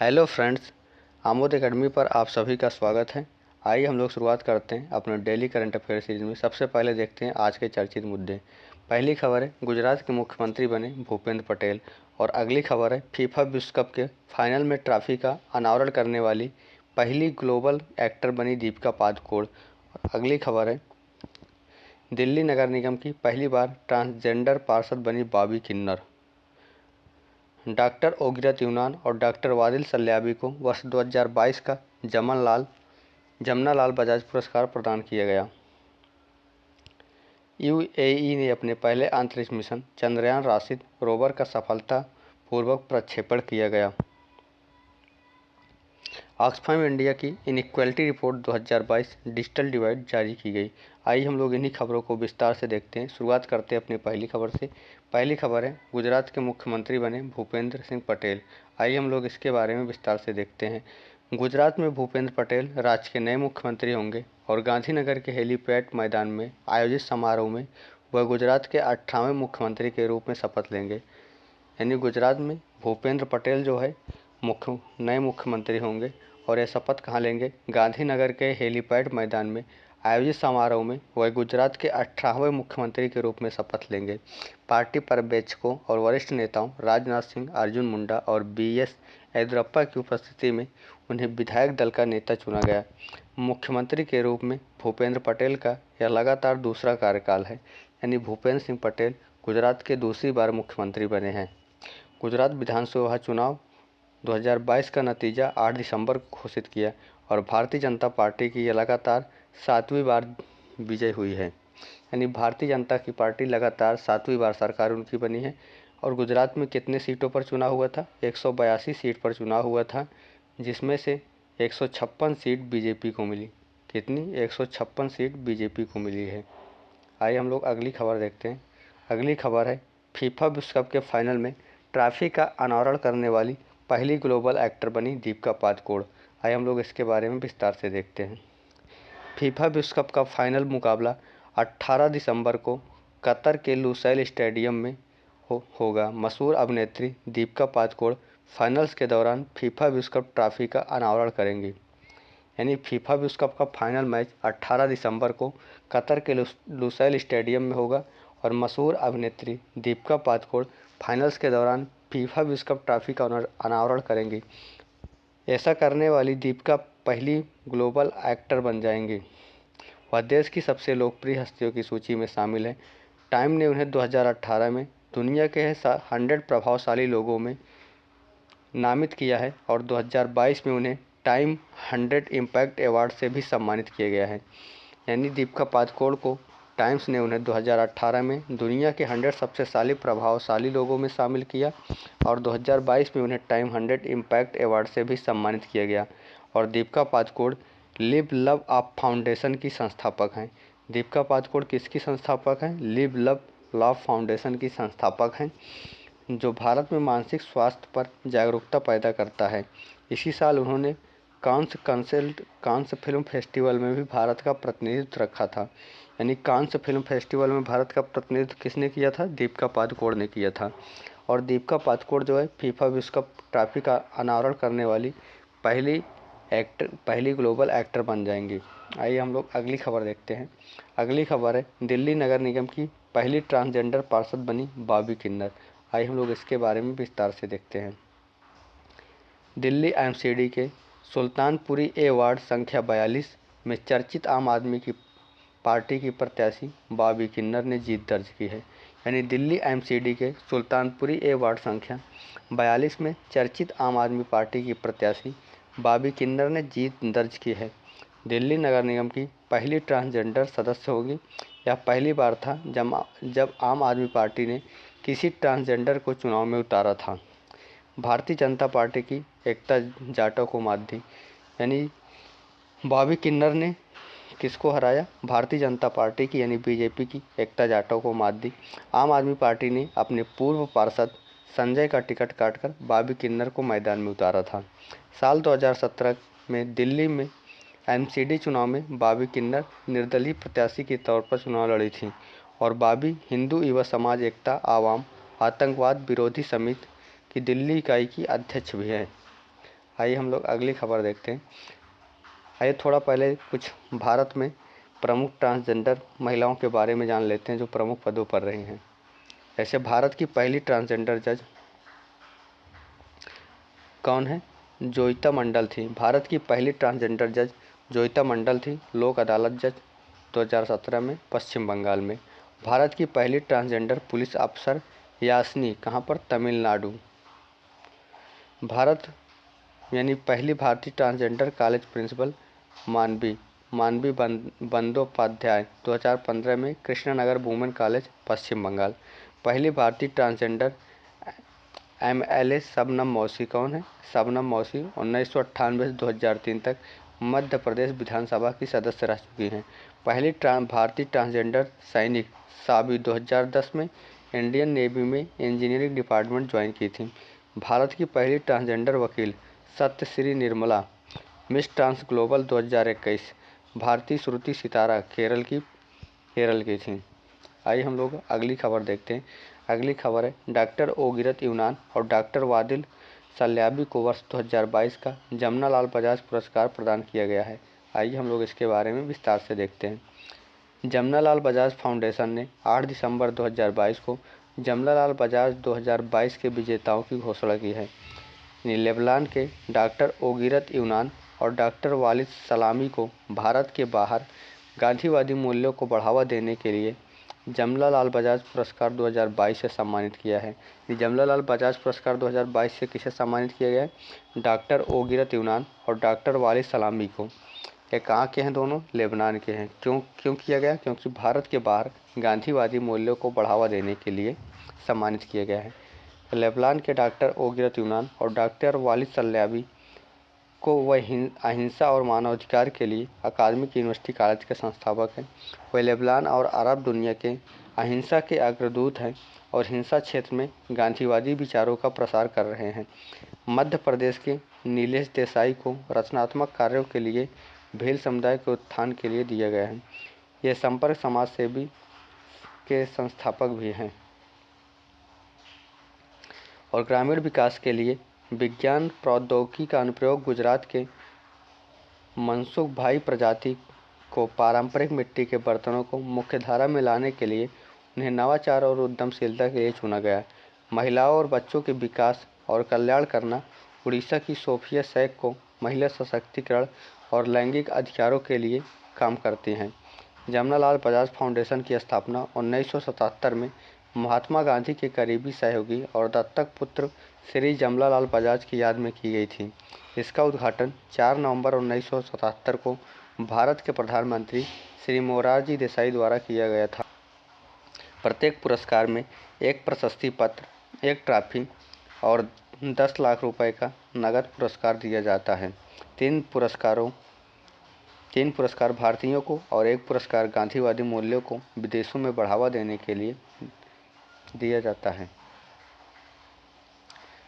Hello friends, Amod academy पर आप सभी का स्वागत है। आइए हम लोग शुरुआत करते हैं अपने डेली करंट अफेयर सीरीज में। सबसे पहले देखते हैं आज के चर्चित मुद्दे। पहली खबर है, गुजरात के मुख्यमंत्री बने भूपेंद्र पटेल। और अगली खबर है, फीफा विश्व कप के फाइनल में ट्रॉफी का अनावरण करने वाली पहली ग्लोबल एक्टर बनी दीपिका पादुकोण। और अगली खबर है, दिल्ली नगर निगम की पहली बार ट्रांसजेंडर पार्षद बनी बॉबी किन्नर। डॉक्टर ओगिरत यूनान और डॉक्टर वादिल सल्याबी को वर्ष 2022 का जमनालाल बजाज पुरस्कार प्रदान किया गया। यूएई ने अपने पहले अंतरिक्ष मिशन चंद्रयान राशिद रोवर का सफलतापूर्वक प्रक्षेपण किया गया। ऑक्सफैम इंडिया की इनइक्वालिटी रिपोर्ट 2022 डिजिटल डिवाइड जारी की गई। आइए हम लोग इन्हीं खबरों को विस्तार से देखते हैं। शुरुआत करते हैं अपनी पहली खबर से। पहली खबर है, गुजरात के मुख्यमंत्री बने भूपेंद्र सिंह पटेल। आइए हम लोग इसके बारे में विस्तार से देखते हैं। गुजरात में भूपेंद्र पटेल राज्य के नए मुख्यमंत्री होंगे और गांधीनगर के हेलीपैड मैदान में आयोजित समारोह में वह गुजरात के 18वें मुख्यमंत्री के रूप में शपथ लेंगे। यानी गुजरात में भूपेंद्र पटेल जो है नए मुख्यमंत्री होंगे और यह शपथ कहाँ लेंगे? गांधीनगर के हेलीपैड मैदान में आयोजित समारोह में वह गुजरात के 18वें मुख्यमंत्री के रूप में शपथ लेंगे। पार्टी पर्यवेक्षकों और वरिष्ठ नेताओं राजनाथ सिंह, अर्जुन मुंडा और BS येदियुरप्पा की उपस्थिति में उन्हें विधायक दल का नेता चुना गया। मुख्यमंत्री के रूप में भूपेंद्र पटेल का यह लगातार दूसरा कार्यकाल है। यानी भूपेंद्र सिंह पटेल गुजरात के दूसरी बार मुख्यमंत्री बने हैं। गुजरात विधानसभा चुनाव 2022 का नतीजा 8 दिसंबर को घोषित किया और भारतीय जनता पार्टी की यह लगातार 7वीं बार विजय हुई है। यानी भारतीय जनता की पार्टी लगातार 7वीं बार सरकार उनकी बनी है। और गुजरात में कितने सीटों पर चुनाव हुआ था? 182 सीट पर चुनाव हुआ था, जिसमें से 156 सीट बीजेपी को मिली। कितनी? 156 सीट बीजेपी को मिली है। आइए हम लोग अगली खबर देखते हैं। अगली खबर है, फीफा विश्व कप के फाइनल में ट्रॉफी का अनावरण करने वाली पहली ग्लोबल एक्टर बनी दीपिका पादुकोण। आइए हम लोग इसके बारे में विस्तार से देखते हैं। फीफा विश्व कप का फाइनल मुकाबला 18 दिसंबर को कतर के लुसैल स्टेडियम में होगा। मशहूर अभिनेत्री दीपिका पादुकोण फाइनल्स के दौरान फीफा विश्व कप ट्रॉफी का अनावरण करेंगी। यानी फीफा विश्व कप का फाइनल मैच 18 दिसंबर को कतर के लुसैल स्टेडियम में होगा और मशहूर अभिनेत्री दीपिका पादुकोण फाइनल्स के दौरान फीफा विश्व कप ट्रॉफी का अनावरण करेंगी। ऐसा करने वाली दीपिका पहली ग्लोबल एक्टर बन जाएंगी। वह देश की सबसे लोकप्रिय हस्तियों की सूची में शामिल है। टाइम ने उन्हें 2018 में दुनिया के 100 प्रभावशाली लोगों में नामित किया है और 2022 में उन्हें टाइम 100 इम्पैक्ट अवार्ड से भी सम्मानित किया गया है। यानी दीपिका पादुकोण को टाइम्स ने उन्हें 2018 में दुनिया के 100 सबसे प्रभावशाली लोगों में शामिल किया और 2022 में उन्हें टाइम 100 इम्पैक्ट अवार्ड से भी सम्मानित किया गया। और Deepika Padukone live love up foundation की संस्थापक हैं। दीपिका पादुकोण किसकी संस्थापक हैं? लिव लव फाउंडेशन की संस्थापक हैं, जो भारत में मानसिक स्वास्थ्य पर जागरूकता पैदा करता है। इसी साल उन्होंने कांस फिल्म फेस्टिवल में भी भारत का प्रतिनिधित्व रखा था। यानी कांस फिल्म फेस्टिवल में भारत का प्रतिनिधित्व किसने किया था? दीपिका पादुकोण ने किया था। और दीपिका पादुकोण जो है फीफा विश्व कप ट्रॉफी का अनावरण करने वाली पहली ग्लोबल एक्टर बन जाएंगी। आइए हम लोग अगली खबर देखते हैं। अगली खबर है, दिल्ली नगर निगम की पहली ट्रांसजेंडर पार्षद बनी बॉबी किन्नर। आइए हम लोग इसके बारे में विस्तार से देखते हैं। दिल्ली MCD के सुल्तानपुरी ए वार्ड संख्या 42 में चर्चित आम आदमी की पार्टी की प्रत्याशी बॉबी किन्नर ने जीत दर्ज की है। यानी दिल्ली MCD के सुल्तानपुरी ए वार्ड संख्या 42 में चर्चित आम आदमी पार्टी की प्रत्याशी बॉबी किन्नर ने जीत दर्ज की है। दिल्ली नगर निगम की पहली ट्रांसजेंडर सदस्य होगी। यह पहली बार था जब आम आदमी पार्टी ने किसी ट्रांसजेंडर को चुनाव में उतारा था। भारतीय जनता पार्टी की एकता जाटव को मात दी। यानी बॉबी किन्नर ने किसको हराया? भारतीय जनता पार्टी की यानी बीजेपी की एकता जाटव को मात दी। आम आदमी पार्टी ने अपने पूर्व पार्षद संजय का टिकट काटकर बॉबी किन्नर को मैदान में उतारा था। साल 2017 में दिल्ली में MCD चुनाव में बॉबी किन्नर निर्दलीय प्रत्याशी के तौर पर चुनाव लड़ी थी और बॉबी हिंदू युवा समाज एकता आवाम आतंकवाद विरोधी समिति की दिल्ली इकाई की अध्यक्ष भी है। आइए हम लोग अगली खबर देखते हैं। आइए थोड़ा पहले कुछ भारत में प्रमुख ट्रांसजेंडर महिलाओं के बारे में जान लेते हैं जो प्रमुख पदों पर रही हैं। ऐसे भारत की पहली ट्रांसजेंडर जज कौन है? जोइता मंडल थी। भारत की पहली ट्रांसजेंडर जज जोइता मंडल थी, लोक अदालत जज 2017 में पश्चिम बंगाल में। भारत की पहली ट्रांसजेंडर पुलिस अफसर यास्नी, कहाँ पर? तमिलनाडु। भारत यानी पहली भारतीय ट्रांसजेंडर कॉलेज प्रिंसिपल मानवी बंदोपाध्याय 2015 में कृष्णनगर वुमेन कॉलेज पश्चिम बंगाल। पहली भारतीय ट्रांसजेंडर MLA शबनम मौसी कौन है? शबनम मौसी 1998 से 2003 तक मध्य प्रदेश विधानसभा की सदस्य रह चुकी हैं। पहली भारतीय ट्रांसजेंडर सैनिक साबी 2010 में इंडियन नेवी में इंजीनियरिंग डिपार्टमेंट ज्वाइन की थी। भारत की पहली ट्रांसजेंडर वकील Satyashri Nirmala miss trans global 2021। भारतीय श्रुति सितारा केरल की थी। आइए हम लोग अगली खबर देखते हैं। अगली खबर है डॉक्टर ओगिरत यूनान और डॉक्टर वादिल सल्याबी को वर्ष 2022 का जमनालाल बजाज पुरस्कार प्रदान किया गया है। आइए हम लोग इसके बारे में विस्तार से देखते हैं। जमनालाल बजाज फाउंडेशन ने 8 दिसंबर 2022 को जमनालाल बजाज 2022 के विजेताओं की घोषणा की है। लेबनान के डॉक्टर ओगिरत यूनान और डॉक्टर वालिद सलामी को भारत के बाहर गांधीवादी मूल्यों को बढ़ावा देने के लिए जमनालाल बजाज पुरस्कार 2022 से सम्मानित किया है। जमनालाल बजाज पुरस्कार 2022 से किसे सम्मानित किया गया है? डॉक्टर ओगिरत यूनान और डॉक्टर वालिद सलामी को। ये कहाँ के हैं? दोनों लेबनान के हैं। क्यों किया गया? क्योंकि भारत के बाहर गांधीवादी मूल्यों को बढ़ावा देने के लिए सम्मानित किया गया है। लेबनान के डॉक्टर ओगिरत यूनान और डॉक्टर वालिद सल्याबी को वह अहिंसा और मानवाधिकार के लिए अकादमिक यूनिवर्सिटी कॉलेज के संस्थापक हैं। वह लेबनान और अरब दुनिया के अहिंसा के अग्रदूत हैं और हिंसा क्षेत्र में गांधीवादी विचारों का प्रसार कर रहे हैं। मध्य प्रदेश के नीलेश देसाई को रचनात्मक कार्यों के लिए भेल समुदाय के उत्थान के लिए दिया गया है। ये संपर्क समाज सेवी के संस्थापक भी हैं और ग्रामीण विकास के लिए विज्ञान प्रौद्योगिकी का अनुप्रयोग गुजरात के मनसुख भाई प्रजाति को पारंपरिक मिट्टी के बर्तनों को मुख्यधारा में लाने के लिए उन्हें नवाचार और उद्यमशीलता के लिए चुना गया। महिलाओं और बच्चों के विकास और कल्याण करना उड़ीसा की सोफिया शेख को महिला सशक्तिकरण और लैंगिक अधिकारों के लिए काम करती हैं। जमनालाल बजाज फाउंडेशन की स्थापना 1977 में महात्मा गांधी के करीबी सहयोगी और दत्तक पुत्र श्री जमनालाल बजाज की याद में की गई थी। इसका उद्घाटन 4 नवंबर 1977 को भारत के प्रधानमंत्री श्री मोरारजी देसाई द्वारा किया गया था। प्रत्येक पुरस्कार में एक प्रशस्ति पत्र, एक ट्रॉफी और 10 लाख रुपए का नगद पुरस्कार दिया जाता है। 3 पुरस्कार भारतीयों को और 1 पुरस्कार गांधीवादी मूल्यों को विदेशों में बढ़ावा देने के लिए दिया जाता है।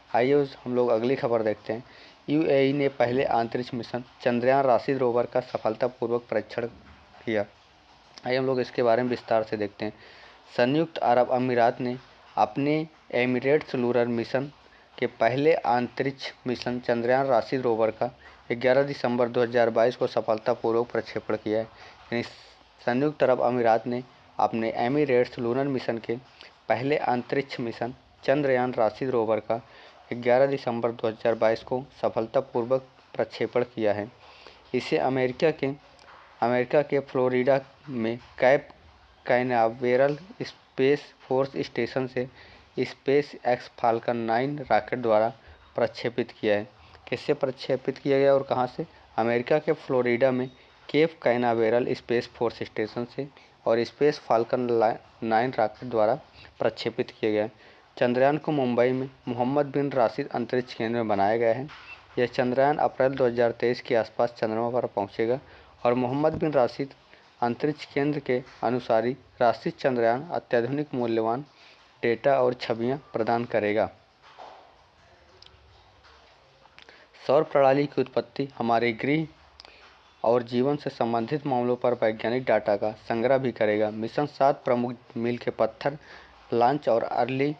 आइए हम लोग अगली खबर देखते हैं। UAE ने पहले अंतरिक्ष मिशन चंद्रयान राशि रोवर का सफलतापूर्वक परीक्षण किया। आइए हम लोग इसके बारे में विस्तार से देखते हैं। संयुक्त अरब अमीरात ने अपने एमिरेट्स लूनर मिशन के पहले अंतरिक्ष मिशन चंद्रयान राशि रोवर का 11 दिसंबर 2022 को सफलतापूर्वक प्रक्षेपण किया है। यानी संयुक्त अरब अमीरात ने अपने एमिरेट्स लूनर मिशन के पहले अंतरिक्ष मिशन चंद्रयान राशि रोवर का 11 दिसंबर 2022 को सफलतापूर्वक प्रक्षेपण किया है। इसे अमेरिका के फ्लोरिडा में cap Canaveral Space Force Station से स्पेस एक्स फाल्कन 9 रॉकेट द्वारा प्रक्षेपित किया है। किससे प्रक्षेपित किया गया और कहां से? अमेरिका के फ्लोरिडा में Cape Canaveral Space Force Station से और स्पेस फाल्कन 9 रॉकेट द्वारा प्रक्षेपित किया गया। चंद्रयान को मुंबई में मोहम्मद बिन राशिद अंतरिक्ष केंद्र में बनाया गया है। यह चंद्रयान अप्रैल 2023 के आसपास चंद्रमा पर पहुंचेगा और मोहम्मद बिन राशिद अंतरिक्ष केंद्र के अनुसारी राशिद चंद्रयान अत्याधुनिक मूल्यवान डेटा और छवियां प्रदान करेगा। सौर प्रणाली की उत्पत्ति हमारे गृह और जीवन से संबंधित मामलों पर वैज्ञानिक डाटा का संग्रह भी करेगा। मिशन 7 प्रमुख मील के पत्थर लॉन्च और early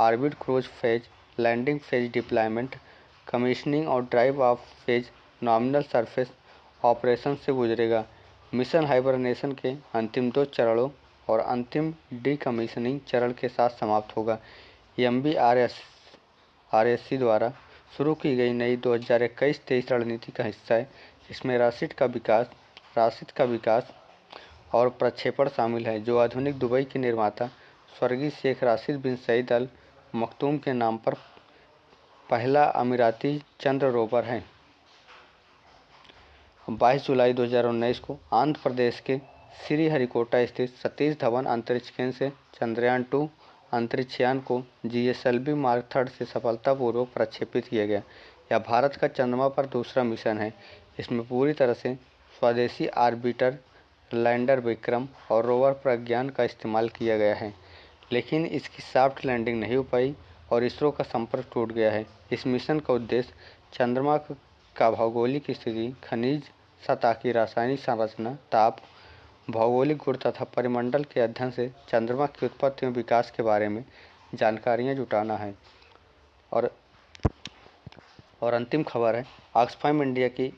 orbit cruise phase landing phase deployment commissioning और drive off phase nominal surface operation से गुजरेगा। मिशन हाइबरनेशन के अंतिम 2 चरणों और अंतिम डीकमीशनिंग चरण के साथ समाप्त होगा। MBRSC द्वारा शुरू की गई नई 2021-23 रणनीति का हिस्सा है। इसमें राशिद का विकास और प्रक्षेपण शामिल है, जो आधुनिक दुबई के निर्माता स्वर्गीय शेख राशिद बिन सईद अल मखदूम के नाम पर पहला अमीराती चंद्र रोवर है। 22 जुलाई 2019 को आंध्र प्रदेश के श्रीहरिकोटा स्थित सतीश धवन अंतरिक्ष केंद्र से चंद्रयान 2 अंतरिक्ष यान को GSLV मार्क 3 से सफलतापूर्वक प्रक्षेपित किया गया। यह भारत का चंद्रमा पर दूसरा मिशन है। इसमें पूरी तरह से स्वदेशी ऑर्बिटर लैंडर विक्रम और रोवर प्रज्ञान का इस्तेमाल किया गया है, लेकिन इसकी सॉफ्ट लैंडिंग नहीं हो पाई और इसरो का संपर्क टूट गया है। इस मिशन का उद्देश्य चंद्रमा का भौगोलिक स्थिति, खनिज सतह की रासायनिक संरचना, ताप, भौगोलिक गुण तथा परिमंडल के अध्ययन से चंद्रमा की उत्पत्ति और विकास के बारे में जानकारियां जुटाना है। और अंतिम खबर है, ऑक्सफैम इंडिया की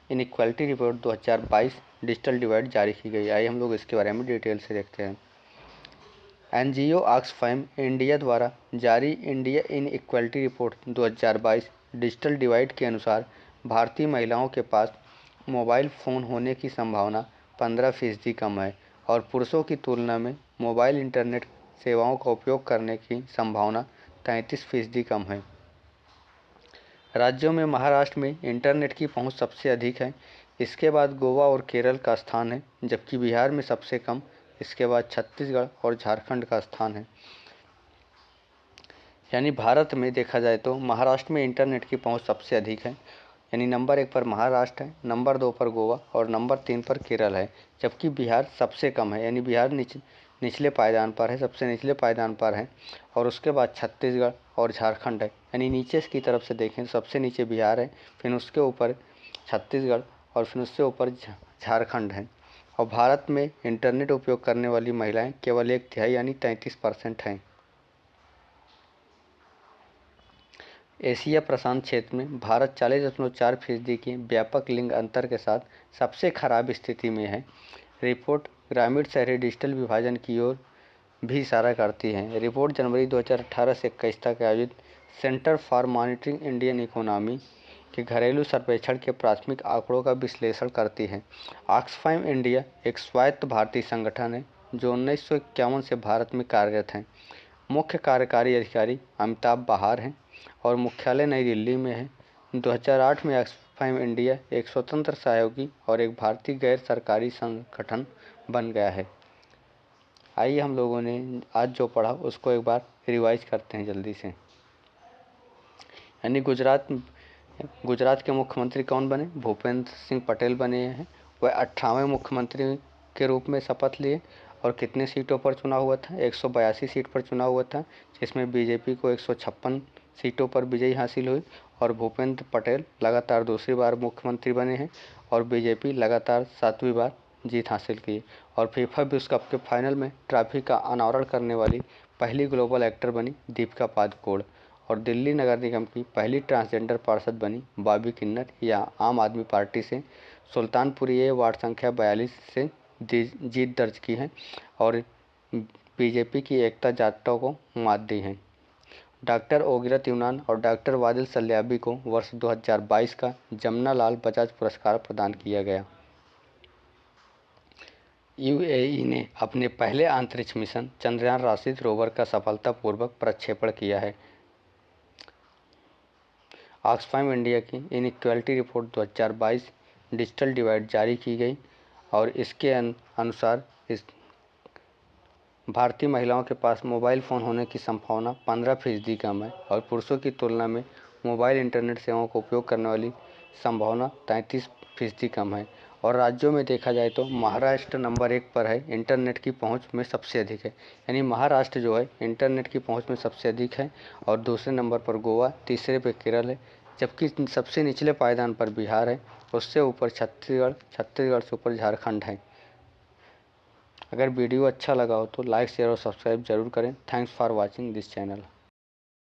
इनइक्वालिटी रिपोर्ट 2022 डिजिटल डिवाइड जारी की गई। आइए हम लोग इसके बारे में डिटेल से देखते हैं। NGO ऑक्सफैम इंडिया द्वारा जारी India inequality report 2022 digital divide के अनुसार भारतीय महिलाओं के पास मोबाइल फ़ोन होने की संभावना 15% कम है और पुरुषों की तुलना में मोबाइल इंटरनेट सेवाओं का उपयोग करने की संभावना 33% कम है। राज्यों में महाराष्ट्र में इंटरनेट की पहुंच सबसे अधिक है। इसके बाद गोवा और केरल का स्थान है, जबकि बिहार में सबसे कम। इसके बाद छत्तीसगढ़ और झारखंड का स्थान है। यानी भारत में देखा जाए तो महाराष्ट्र में इंटरनेट की पहुंच सबसे अधिक है, यानी नंबर 1 पर महाराष्ट्र है, नंबर 2 पर गोवा और नंबर 3 पर केरल है, जबकि बिहार सबसे कम है, यानी बिहार निचले पायदान पर है, सबसे निचले पायदान पर है। और उसके बाद छत्तीसगढ़ और झारखंड है, यानी नीचे की तरफ से देखें सबसे नीचे बिहार है, फिर उसके ऊपर छत्तीसगढ़ और फिर उससे ऊपर झारखंड है। और भारत में इंटरनेट उपयोग करने वाली महिलाएं केवल 1/3 यानी 33% हैं। एशिया प्रशांत क्षेत्र में भारत 40.4% के व्यापक लिंग अंतर के साथ सबसे खराब स्थिति में है। रिपोर्ट ग्रामीण शहरी डिजिटल विभाजन की ओर भी इशारा करती है। रिपोर्ट जनवरी 2018 से 21 तक आयोजित centre for monitoring Indian economy के घरेलू सर्वेक्षण के प्राथमिक आंकड़ों का विश्लेषण करती है। ऑक्सफैम इंडिया एक स्वायत्त भारतीय संगठन है जो 1951 से भारत में कार्यरत है। मुख्य कार्यकारी अधिकारी अमिताभ बहार हैं और मुख्यालय नई दिल्ली में है। 2008 में ऑक्सफैम इंडिया एक स्वतंत्र सहयोगी और एक भारतीय गैर सरकारी संगठन बन गया है। आइए हम लोगों ने आज जो पढ़ा उसको एक बार रिवाइज करते हैं जल्दी से। यानी गुजरात के मुख्यमंत्री कौन बने? भूपेंद्र सिंह पटेल बने हैं। वह 18वें मुख्यमंत्री के रूप में शपथ लिए और कितने सीटों पर चुनाव हुआ था? 182 सीट पर चुनाव हुआ था, जिसमें बीजेपी को 156 सीटों पर विजयी हासिल हुई और भूपेंद्र पटेल लगातार दूसरी बार मुख्यमंत्री बने हैं और बीजेपी लगातार 7वीं बार जीत हासिल की। और फीफा विश्व कप के फाइनल में ट्रॉफी का अनावरण करने वाली पहली ग्लोबल एक्टर बनी दीपिका पादुकोण। और दिल्ली नगर निगम की पहली ट्रांसजेंडर पार्षद बनी बॉबी किन्नर, या आम आदमी पार्टी से सुल्तानपुरी ए वार्ड संख्या 42 से जीत दर्ज की है और बीजेपी की एकता जाटव को मात दी है। डॉक्टर ओगिरत यूनान और डॉक्टर वादिल सल्याबी को वर्ष 2022 का जमुना लाल बजाज पुरस्कार प्रदान किया गया। UAE ने अपने पहले अंतरिक्ष मिशन चंद्रयान राशिद रोवर का सफलतापूर्वक प्रक्षेपण किया है। ऑक्सफैम इंडिया की इनइक्वालिटी रिपोर्ट 2022 डिजिटल डिवाइड जारी की गई और इसके अनुसार भारतीय महिलाओं के पास मोबाइल फ़ोन होने की संभावना 15% कम है और पुरुषों की तुलना में मोबाइल इंटरनेट सेवाओं का उपयोग करने वाली संभावना 33% कम है। और राज्यों में देखा जाए तो महाराष्ट्र नंबर 1 पर है, इंटरनेट की पहुंच में सबसे अधिक है, यानी महाराष्ट्र जो है इंटरनेट की पहुंच में सबसे अधिक है। और दूसरे नंबर पर गोवा, तीसरे पे केरल है, जबकि सबसे निचले पायदान पर बिहार है, उससे ऊपर छत्तीसगढ़ से ऊपर झारखंड है। अगर वीडियो अच्छा लगा हो तो लाइक शेयर और सब्सक्राइब जरूर करें। Thanks for watching this channel.